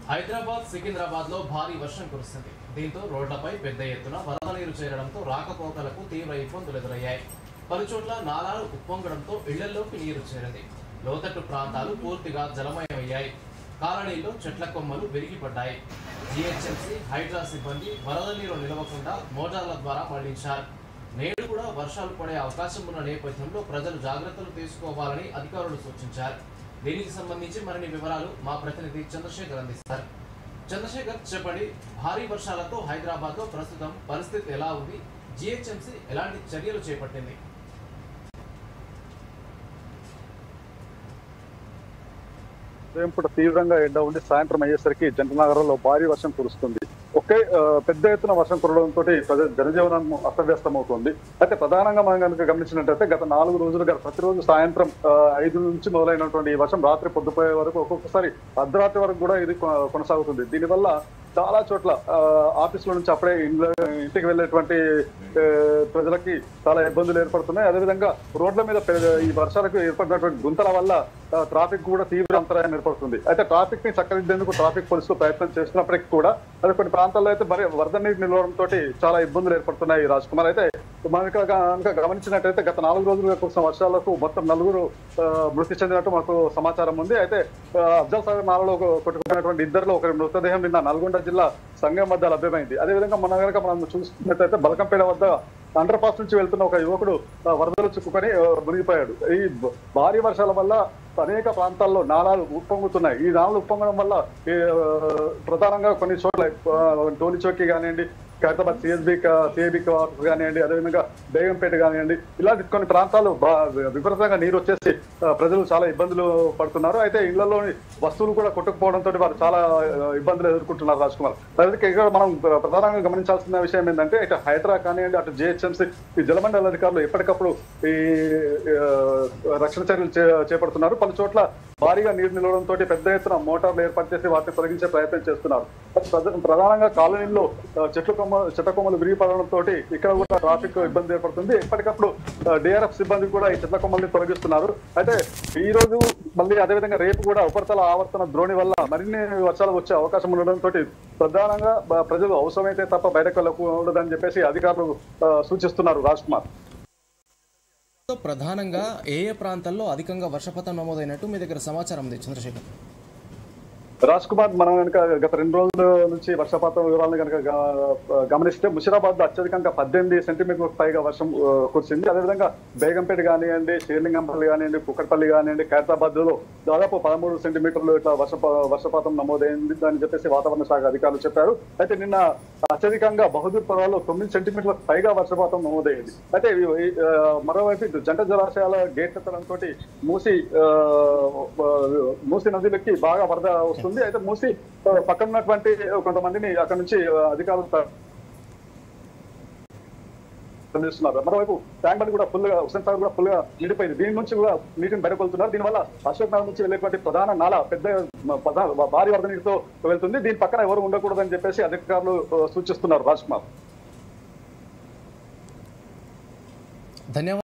హైదరాబాద్ సికింద్రాబాద్ లో భారీ వర్షం కురుస్తుంది. దీంతో రోడ్లపై పెద్ద ఎత్తున వరద నీరు చేరడంతో రాకపోకలకు తీవ్ర ఇబ్బందులు ఎదురయ్యాయి. పలుచోట్ల నాలాలు ఉప్పొంగడంతో ఇళ్లలోకి నీరు చేరింది. లోతట్టు ప్రాంతాలు పూర్తిగా జలమయమయ్యాయి. కాలనీలో చెట్ల కొమ్మలు విరిగిపడ్డాయి. జీహెచ్ఎంసీ హైడ్రా సిబ్బంది వరద నీరు నిలవకుండా మోటార్ల ద్వారా మళ్లించారు. నేడు కూడా వర్షాలు పడే అవకాశం ఉన్న నేపథ్యంలో ప్రజలు జాగ్రత్తలు తీసుకోవాలని అధికారులు సూచించారు. దీనికి సంబంధించి మరిన్ని వివరాలు మా ప్రతినిధి చంద్రశేఖర్ అందిస్తారు. చంద్రశేఖర్, చెప్పండి, భారీ వర్షాలతో హైదరాబాద్ లో ప్రస్తుతం పరిస్థితి ఎలా ఉంది? జీహెచ్ఎంసీ ఎలాంటి చర్యలు చేపట్టింది? ఉదయం తీవ్రంగా ఎండ ఉండి సాయంత్రం అయ్యేసరికి జంటనగరంలో భారీ వర్షం కురుస్తుంది. ఒకే పెద్ద ఎత్తున వర్షం కురవడంతో జనజీవనం అస్తవ్యస్తమవుతుంది. అయితే ప్రధానంగా మనం కనుక గమనించినట్టయితే గత 4 రోజులుగా ప్రతిరోజు సాయంత్రం 5 నుంచి మొదలైనటువంటి ఈ వర్షం రాత్రి పొద్దుపోయే వరకు, ఒక్కొక్కసారి అర్ధరాత్రి వరకు కూడా ఇది కొనసాగుతుంది. దీనివల్ల చాలా చోట్ల ఆఫీసుల నుంచి అప్పుడే ఇంటికి వెళ్ళేటువంటి ప్రజలకి చాలా ఇబ్బందులు ఏర్పడుతున్నాయి. అదేవిధంగా రోడ్ల మీద ఈ వర్షాలకు ఏర్పడినటువంటి గుంతల వల్ల ట్రాఫిక్ కూడా తీవ్ర అంతరాయం ఏర్పడుతుంది. అయితే ట్రాఫిక్ ని చక్కదిద్దేందుకు ట్రాఫిక్ పోలీసులు ప్రయత్నం చేస్తున్నప్పటికీ కూడా అదే కొన్ని ప్రాంతాల్లో అయితే మరి వరద నీరు నిలవడంతో చాలా ఇబ్బందులు ఏర్పడుతున్నాయి. రాజ్ కుమార్, అయితే మనం కనుక గమనించినట్టయితే గత 4 రోజులుగా కురిసిన వర్షాలకు మొత్తం 4 మృతి చెందినట్టు మాకు సమాచారం ఉంది. అయితే అఫ్జల్ సాగర్ నాలలో కొట్టుకున్నటువంటి ఇద్దరిలో ఒకరి మృతదేహం నిన్న నల్గొండ జిల్లా సంగం వద్ద లభ్యమైంది. అదేవిధంగా మనం చూసుకున్నట్టయితే బలకంపేట వద్ద అండర్ పాస్ నుంచి వెళ్తున్న ఒక యువకుడు వరదలు చిక్కుకొని మునిగిపోయాడు. ఈ భారీ వర్షాల వల్ల అనేక ప్రాంతాల్లో నాలాలు ఉప్పొంగుతున్నాయి. ఈ నాలాలు ఉప్పొంగడం వల్ల ప్రధానంగా కొన్ని చోట్ల టోలీ చౌకీ కానివ్వండి, ఖైరతాబాద్ సిఐబి కానివ్వండి, అదేవిధంగా బేగంపేట కానివ్వండి, ఇలాంటి కొన్ని ప్రాంతాలు విపరీతంగా నీరు వచ్చేసి ప్రజలు చాలా ఇబ్బందులు పడుతున్నారు. అయితే ఇళ్లలోని వస్తువులు కూడా కొట్టుకుపోవడంతో వారు చాలా ఇబ్బందులు ఎదుర్కొంటున్నారు. రాజ్ కుమార్, అయితే ఇక్కడ మనం ప్రధానంగా గమనించాల్సిన విషయం ఏంటంటే ఇటు హైడ్రా కానివ్వండి, అటు జీహెచ్ఎంసీ, ఈ జలమండలి అధికారులు ఎప్పటికప్పుడు ఈ రక్షణ చర్యలు చేపడుతున్నారు. పలు చోట్ల భారీగా నీరు నిలవడంతో పెద్ద ఎత్తున మోటార్లు ఏర్పాటు చేసి వాటిని తొలగించే ప్రయత్నం చేస్తున్నారు. ప్రధానంగా కాలనీలో చెట్ల కొమ్మలు విరిగిపడడంతో ఇక్కడ కూడా ట్రాఫిక్ ఇబ్బంది ఏర్పడుతుంది. ఎప్పటికప్పుడు డిఆర్ఎఫ్ సిబ్బంది కూడా ఈ చెట్ల కొమ్మల్ని తొలగిస్తున్నారు. అయితే ఈ రోజు మళ్ళీ అదేవిధంగా రేపు కూడా ఉపరితల ఆవర్తన ద్రోణి వల్ల మరిన్ని వర్షాలు వచ్చే అవకాశం ఉండడంతో ప్రధానంగా ప్రజలు అవసరమైతే తప్ప బయటకు వెళ్ళకూడదని చెప్పేసి అధికారులు సూచిస్తున్నారు. రాజ్ కుమార్, ప్రధానంగా ఏ ప్రాంతాల్లో అధికంగా వర్షపాతం నమోదైనట్టు మీ దగ్గర సమాచారం ఉంది చంద్రశేఖర్? రాజ్ కుమార్, మనం కనుక గత 2 రోజుల నుంచి వర్షపాతం వివరాలను కనుక గమనిస్తే ముషిరాబాద్ లో అత్యధికంగా 18 సెంటీమీటర్లకు పైగా వర్షం కురిసింది. అదేవిధంగా బేగంపేట కానివ్వండి, శ్రీలింగంపల్లి కానివ్వండి, కుక్కట్పల్లి కానివ్వండి, ఖైరతాబాద్ లో దాదాపు 13 సెంటీమీటర్లు ఇట్లా వర్షపాతం నమోదైంది అని చెప్పేసి వాతావరణ శాఖ అధికారులు చెప్పారు. అయితే నిన్న అత్యధికంగా బహదూర్ పురాలో 9 సెంటీమీటర్లకు పైగా వర్షపాతం నమోదైంది. అయితే మరోవైపు జంట జలాశయాల గేట్ ఎత్తడంతో మూసి నదిలోకి బాగా వరద వస్తుంది. అయితే మూసి పక్కన ఉన్నటువంటి కొంతమందిని అక్కడ నుంచి అధికారులు తరలిస్తున్నారు. మరోవైపు ట్యాంక్ బండ్ కూడా ఫుల్ గా, హుస్సేన్ సాగర్ కూడా ఫుల్ గా నిండిపోయింది. దీని నుంచి కూడా నీటిని బయటకొలుతున్నారు. దీనివల్ల అశోక్ నగర్ నుంచి వెళ్ళేటువంటి ప్రధాన నాల భారీ వరద నీటితో వెళ్తుంది. దీని పక్కన ఎవరు ఉండకూడదని చెప్పేసి అధికారులు సూచిస్తున్నారు. రాజ్ కుమార్, ధన్యవాదాలు.